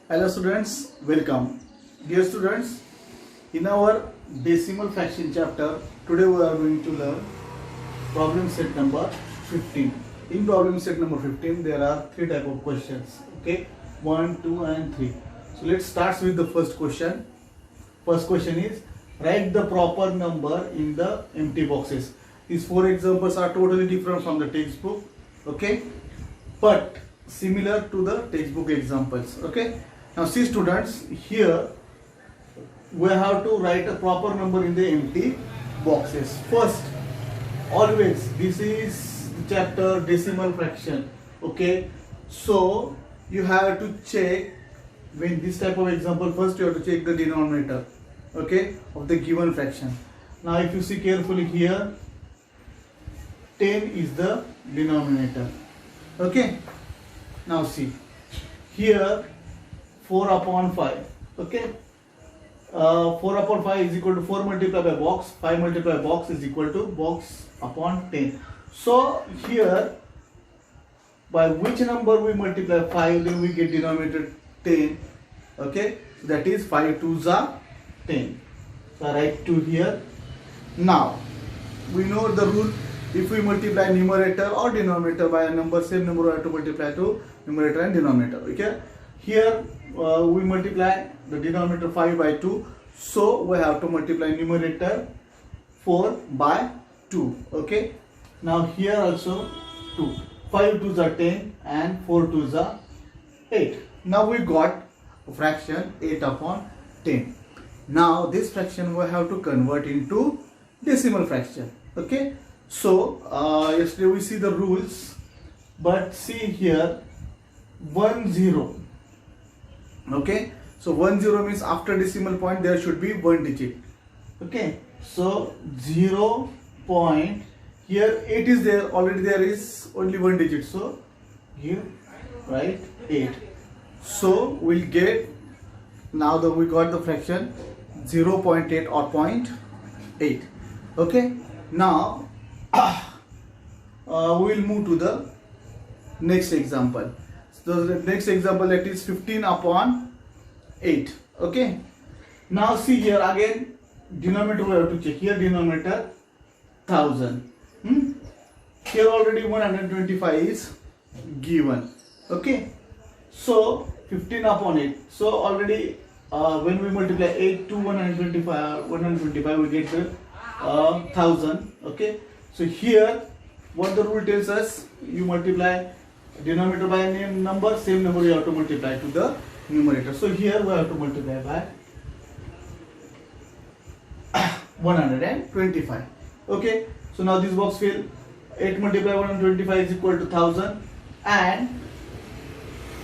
Hello students, welcome. Dear students, in our decimal fraction chapter, today we are going to learn problem set number 15. In problem set number 15, there are three type of questions. Okay, 1, 2 and 3. So let's start with the first question. First question is, write the proper number in the empty boxes. These four examples are totally different from the textbook. Okay, but similar to the textbook examples. Okay, now see students, here we have to write a proper number in the empty boxes. First, always this is the chapter decimal fraction. Okay, so you have to check when this type of example. First you have to check the denominator, okay, of the given fraction. Now if you see carefully here, 10 is the denominator. Okay, now see here 4 upon 5. Okay, 4 upon 5 is equal to 4 multiplied by box, 5 multiplied by box is equal to box upon 10. So here by which number we multiply 5, then we get denominator 10. Okay, so that is 5 2s are 10. So I write 2 here. Now we know the rule. If we multiply numerator or denominator by a number, same number we have to multiply to numerator and denominator. Okay, here we multiply the denominator 5 by 2, so we have to multiply numerator 4 by 2. Okay, now here also 2, 5 2s are 10 and 4 2s are 8. Now we got a fraction 8 upon 10. Now this fraction we have to convert into decimal fraction. Okay, so yesterday we see the rules, but see here 1 0. Okay, so 1 0 means after decimal point there should be one digit. Okay, so 0 point, here 8 is there, already there is only one digit, so here write 8. So we'll get, now that we got the fraction 0.8 or 0.8. Okay, now we'll move to the next example. So the next example, that is 15 upon 8. Okay, now see here again denominator we have to check. Here denominator 1000. Here already 125 is given. Okay, so 15 upon 8. So already when we multiply 8 to 125 we get the 1000. Okay, so here what the rule tells us, you multiply denominator by a number, same number you have to multiply to the numerator. So here we have to multiply by 125. Okay, so now this box fill. 8 multiplied by 125 is equal to 1000 and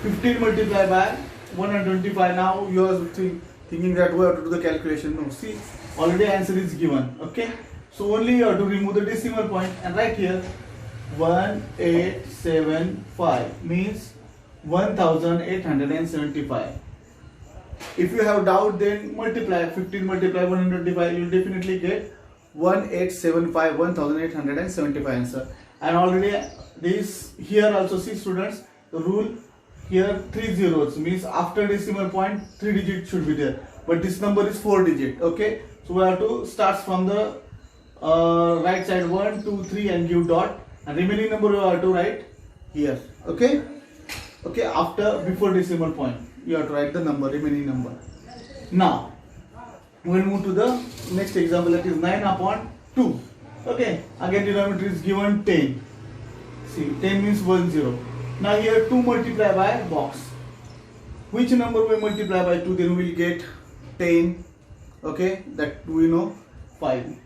15 multiplied by 125. Now you are thinking that we have to do the calculation. No, see already answer is given. Okay, so only you have to remove the decimal point and write here 1875 means 1875. If you have doubt, then multiply 15 multiply 125, you will definitely get 1875, 1875 answer. And already this here also, see students, the rule here 3 zeros means after decimal point 3 digits should be there, but this number is 4 digit. Okay, so we have to start from the right side 1 2 3 and give dot, and remaining number you have to write here. Okay, okay, after before decimal point you have to write the number, remaining number. Now we will move to the next example, that is 9 upon 2. Okay, again denominator is given 10. See 10 means 1 0. Now here 2 multiply by box. Which number we multiply by 2, then we will get 10. Okay, that we know 5.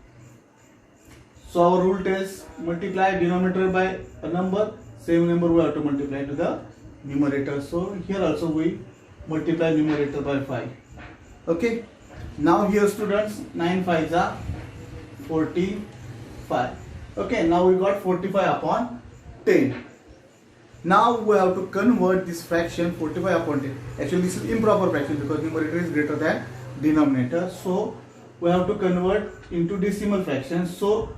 So our rule tells multiply denominator by a number, same number we have to multiply to the numerator. So here also we multiply numerator by 5. Okay, now here students 9 5s are 45. Okay, now we got 45 upon 10. Now we have to convert this fraction 45 upon 10. Actually this is improper fraction because numerator is greater than denominator. So we have to convert into decimal fraction. So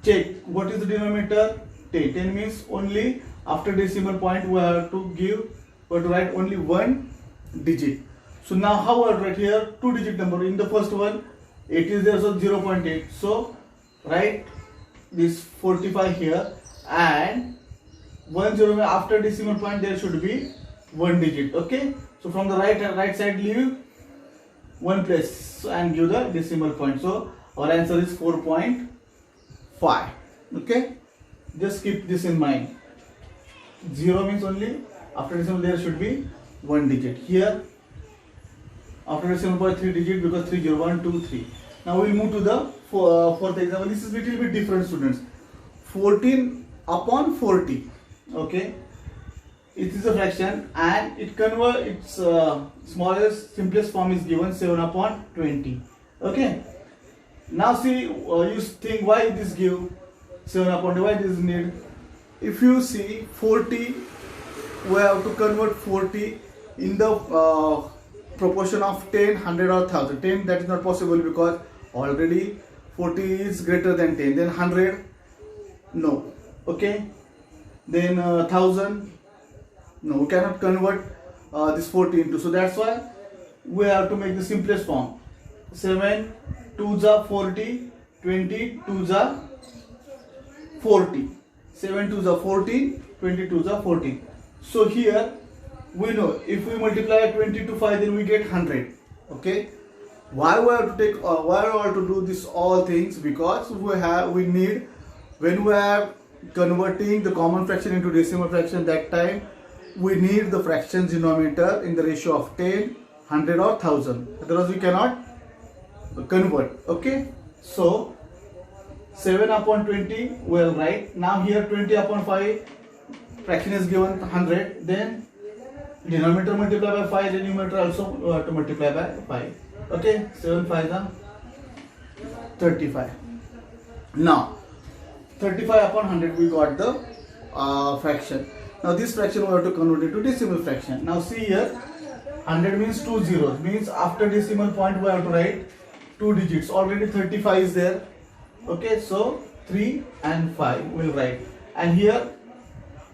check what is the denominator, 10. 10 means only after decimal point we have to write only one digit. So now how I write here 2-digit number. In the first one 8 is there, so 0.8. So write this 45 here, and 10 after decimal point there should be 1 digit. Okay, so from the right side leave one place and give the decimal point. So our answer is 4.5. Okay, just keep this in mind. 0 means only after decimal there should be 1 digit. Here after decimal point 3 digit, because 3 0 1 2 3. Now we will move to the fourth example. This is little bit different, students. 14 upon 40. Okay, it is a fraction and it convert its smallest simplest form is given 7 upon 20. Okay, now see, you think why this give 7 upon 20, why this need. If you see 40, we have to convert 40 in the proportion of 10, 100 or 1000. 10, that is not possible because already 40 is greater than 10. Then 100, no. Okay, then 1000, no, we cannot convert this 40 into. So that's why we have to make the simplest form. 7 2s are 40, 20 2s are 40. 7 2s are 14, 20 2s are 14. So here we know if we multiply 20 to 5, then we get 100. Okay, why we have to take why we have to do this all things? Because we need, when we are converting the common fraction into decimal fraction, that time we need the fraction denominator in the ratio of 10, 100 or 1000. Otherwise we cannot convert. Okay, so 7 upon 20 we'll write. Now here 20 upon 5, fraction is given 100, then denominator multiply by 5, then numerator also to multiply by 5. Okay, 7 5 are 35. Now 35 upon 100 we got the fraction. Now this fraction we have to convert into decimal fraction. Now see here, 100 means 2 zeros, means after decimal point we have to write 2 digits. Already 35 is there. Okay, so 3 and 5 will write. And here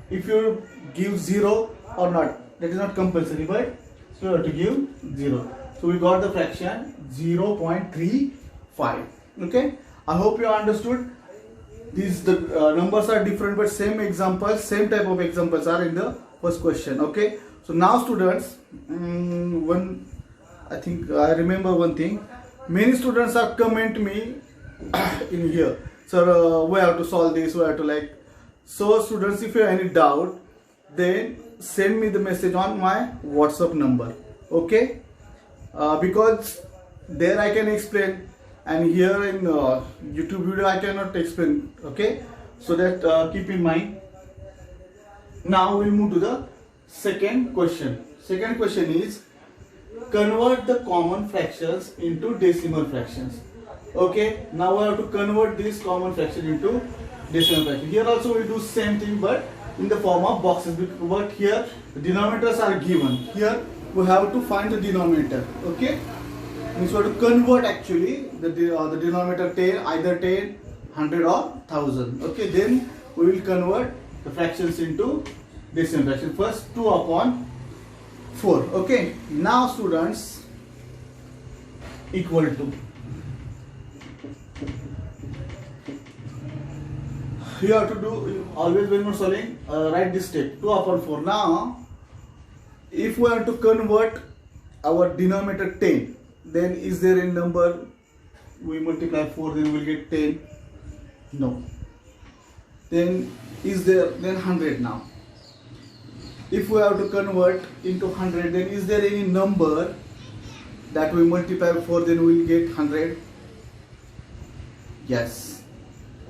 if you give 0 or not, that is not compulsory, but so you have to give 0. So we got the fraction 0.35. Okay, I hope you understood. These numbers are different, but same examples, same type of examples are in the first question. Okay, so now students, I think I remember one thing. Many students are comment me in here, so we have to solve this, we have to like. So students, if you have any doubt, then send me the message on my WhatsApp number. Okay, because there I can explain, and here in YouTube video I cannot explain. Okay, so that keep in mind. Now we'll move to the second question. Second question is convert the common fractions into decimal fractions. Okay, now we have to convert this common fraction into decimal fraction. Here also we do same thing, but in the form of boxes. But here the denominators are given. Here we have to find the denominator. Okay, means we have to convert actually the denominator 10, either 10, 100 or 1000. Okay, then we will convert the fractions into decimal fraction. First 2 upon 4. Okay, now students, equal to, you have to do always when you are solving, write this step 2 upon 4. Now if we have to convert our denominator 10, then is there a number we multiply 4, then we will get 10? No. Then is there, then 100. Now if we have to convert into 100, then is there any number that we multiply 4, then we will get 100? Yes.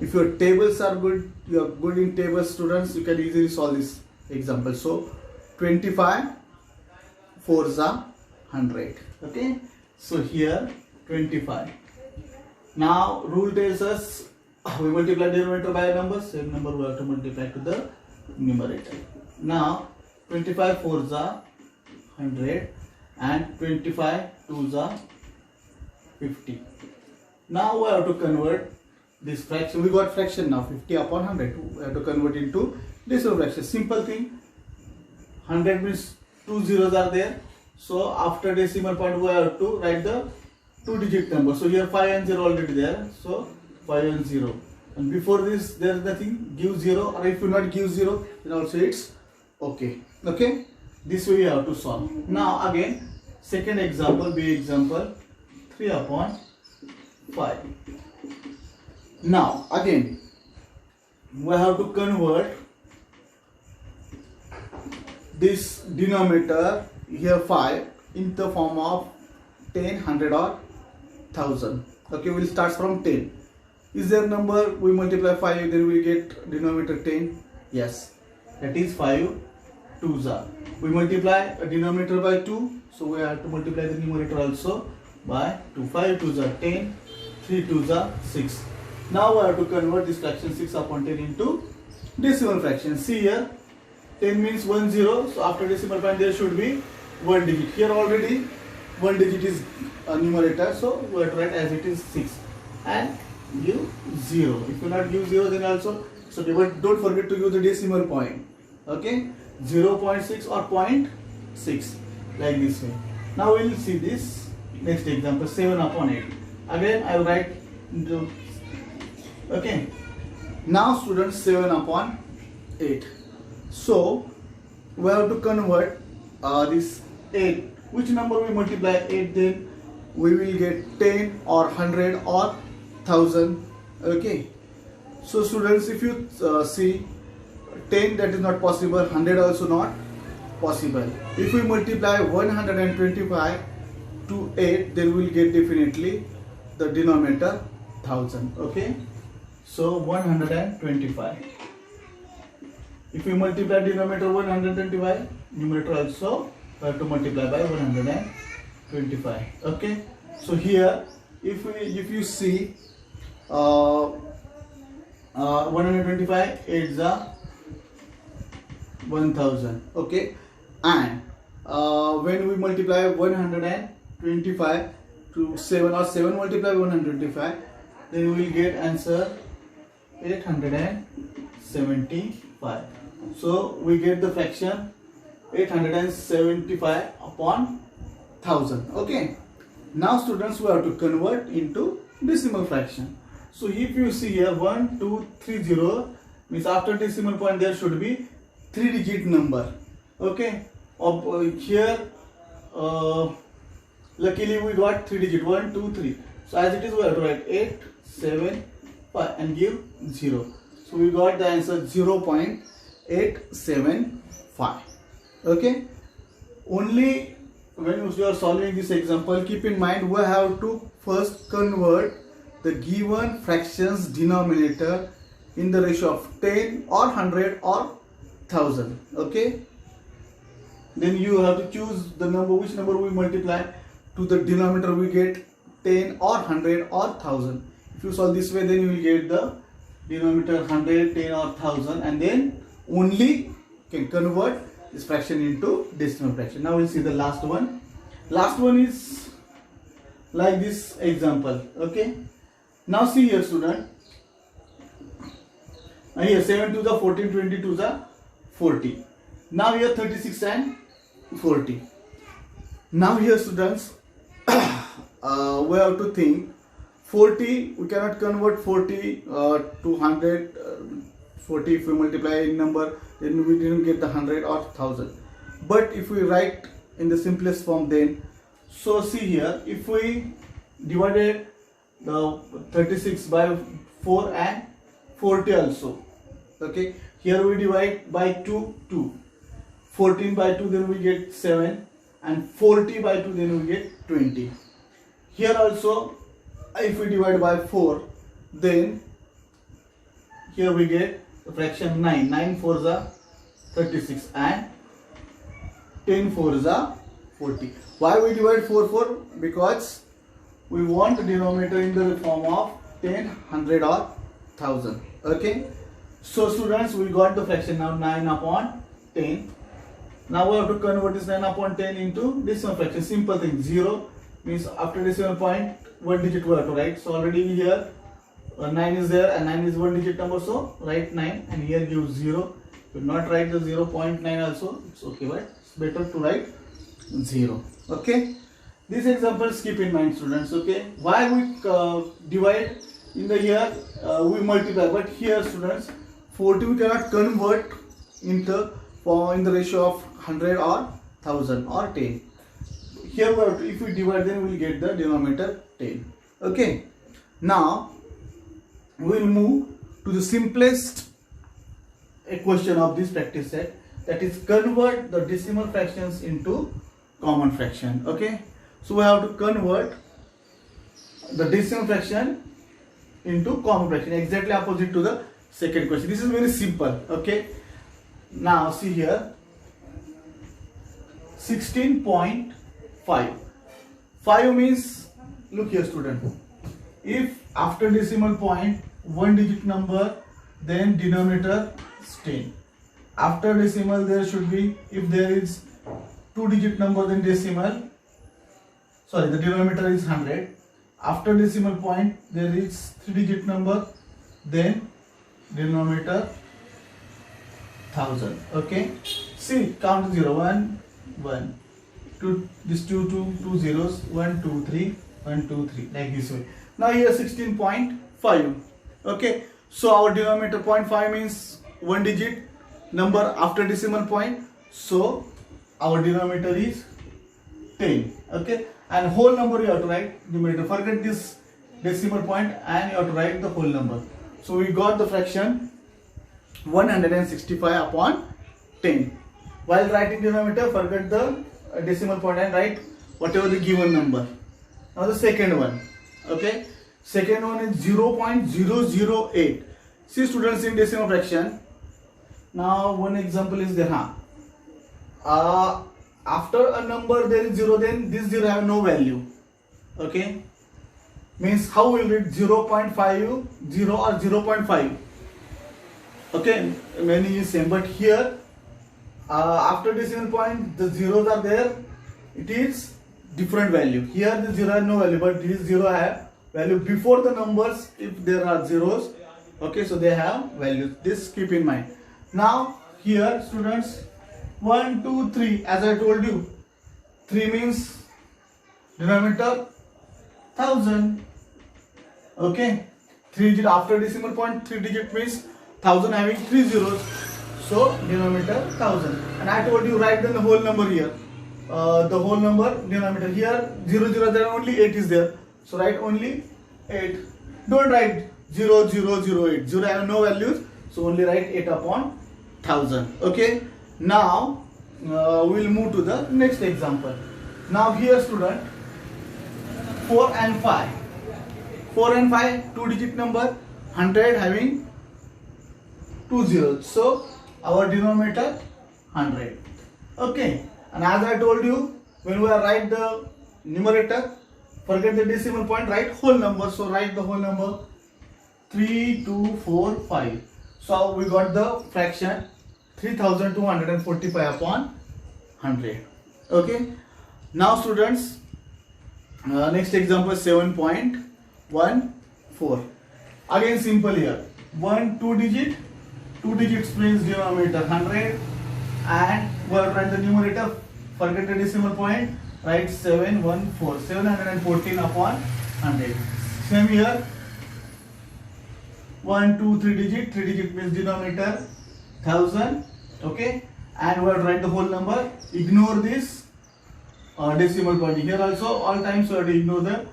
If your tables are good, you are good in tables, students, you can easily solve this example. So 25 4s are 100. Okay, so here 25. Now rule tells us we multiply denominator by a number, same number we have to multiply to the numerator. Now 25 4s are 100 and 25 2s are 50. Now we have to convert this fraction. We got fraction now 50 upon 100. We have to convert into decimal fraction. Simple thing. 100 means 2 zeros are there, So after decimal point we have to write the 2-digit number. So here 5 and 0 already there. So 5 and 0. And before this there is nothing. Give 0, or if you not give 0 then also it's okay. Okay. This way you have to solve. Now again second example, B example, 3 upon 5. Now again we have to convert this denominator here 5 in the form of 10, 100 or 1000. Okay, we'll start from 10. Is there a number we multiply 5 then we get denominator 10? Yes, that is 5 2s are. We multiply a denominator by 2, so we have to multiply the numerator also by 2. 5 2s are 10, 3 2s are 6. Now we have to convert this fraction 6 upon 10 into decimal fraction. See here, 10 means 10, so after decimal point there should be 1 digit. Here already 1 digit is a numerator, so we have to write as it is 6 and give 0. If you not give 0 then also it's okay, but don't forget to use the decimal point. Okay, 0.6 or 0.6 like this way. Now we will see this next example, 7 upon 8. Again I will write okay. Now students, 7 upon 8. So we have to convert this 8. Which number we multiply 8 then we will get 10 or 100 or 1000. Okay. So students, if you see 10, that is not possible, 100 also not possible. If we multiply 125 to 8 then we will get definitely the denominator 1000. Okay. So 125. If we multiply denominator 125, numerator also we have to multiply by 125. Okay. So here if you see 125 8 is 1000. Okay. And when we multiply 125 to 7 or 7 multiply 125, then we will get answer 875. So we get the fraction 875 upon 1000. Okay. Now students, we have to convert into decimal fraction. So if you see here 1 2 3 0 means after decimal point there should be 3-digit number. Okay. Here luckily we got 3-digit 1 2 3. So as it is we have to write 8 7 5 and give 0. So we got the answer 0.875. Okay. Only when you are solving this example, keep in mind we have to first convert the given fractions denominator in the ratio of 10 or 100 or 1000. Okay. Then you have to choose the number, which number we multiply to the denominator we get 10 or 100 or 1000. If you solve this way then you will get the denominator 100, 10 or 1000, and then only can convert this fraction into decimal fraction. Now we'll see the last one. Last one is like this example. Okay. Now see here student. Here 7 to the 14, 20 to the 40. Now here 36 and 40. Now here students we have to think 40, we cannot convert 40 to 100. 40 if we multiply in number then we didn't get the 100 or 1000. But if we write in the simplest form then, so see here, if we divided the 36 by 4 and 40 also. Okay, here we divide by 2 2, 14 by 2 then we get 7, and 40 by 2 then we get 20. Here also if we divide by 4 then here we get the fraction 9. 9 4s are 36 and 10 4s are 40. Why we divide 4 4? Because we want the denominator in the form of 10, 100 or 1000. Okay. So students, we got the fraction now 9 upon 10. Now we have to convert this 9 upon 10 into decimal fraction. Simple thing. 0 means after decimal point 1 digit we have to write. So already here 9 is there and 9 is 1 digit number, so write 9 and here give 0. If you not write the 0.9 also, it's okay, but it's better to write 0. Okay, these examples keep in mind, students. Okay, why we divide in the here, we multiply, but here, students, 40 we cannot convert into in the ratio of 100 or 1000 or 10. Here if we divide, then we will get the denominator 10. Okay, now we will move to the simplest equation of this practice set, that is convert the decimal fractions into common fraction. Okay, so we have to convert the decimal fraction into common fraction, exactly opposite to the second question. This is very simple. Okay, now see here, 16.5. 5 means, look here, student, if after decimal point one digit number, then denominator is 10. After decimal there should be, if there is two digit number, then decimal, sorry, the denominator is 100. After decimal point there is three digit number, then denominator 1000. Okay, see, count 0, 1 1 2, this 2 zeros, 1 2 3 1 2 3, like this way. Now here 16.5. Okay, so our denominator 0.5 means one digit number after decimal point, so our denominator is 10. Okay, and whole number you have to write numerator, forget this decimal point and you have to write the whole number. So we got the fraction 165 upon 10. While writing denominator, forget the decimal point and write whatever the given number. Now the second one. Okay, second one is 0.008. See, students, in decimal fraction, now one example is there. After a number there is 0, then this 0 have no value. Okay, means how will it 0.5 or 0.5? Okay, many is same, but here after decimal point the zeros are there, it is different value. Here the 0 has no value, but this 0 have value before the numbers. If there are zeros, okay, so they have value. This keep in mind. Now here, students, 1 2 3, as I told you, 3 means denominator 1000. Okay, 3 digit after decimal point, 3 digit means 1000 having 3 zeros, so denominator 1000. And I told you write the whole number here, the whole number denominator. Here 0 0 there only 8 is there, so write only 8. Don't write 0 0 0 8, 0 have no values, so only write 8 upon 1000. Okay, now we will move to the next example. Now here, student, 4 and 5. 4 and 5, two digit number, 100 having 2 zeros, so our denominator 100. Okay, and as I told you, when we write the numerator, forget the decimal point, write whole number. So write the whole number 3 2 4 5. So we got the fraction 3245 upon 100. Okay, now students, next example 7.14. Again simple here, 1 2 digit, 2 digits means denominator 100, and we have write the numerator, forget the decimal point, write 714, 714 upon 100. Same here, 1 2 3 digit, 3 digit means denominator 1000. Okay, and we have write the whole number, ignore this decimal point. Here also all times we have to ignore the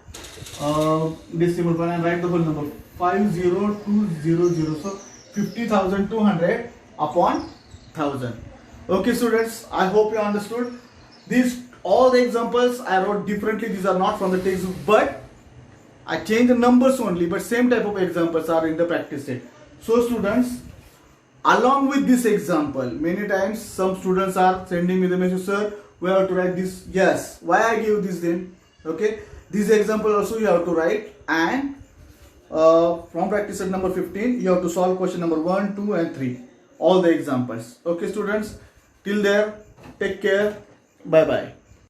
decimal point and write the whole number 50200, so 50,200 upon 1000. Okay, students, I hope you understood. These all the examples I wrote differently. These are not from the textbook, but I changed the numbers only, but same type of examples are in the practice set. So students, along with this example, many times some students are sending me the message, sir, we have to write this. Yes, why I give this then? Okay, this example also you have to write, and from practice set number 15 you have to solve question number 1 2 and 3, all the examples. Okay students, till there, take care, bye bye.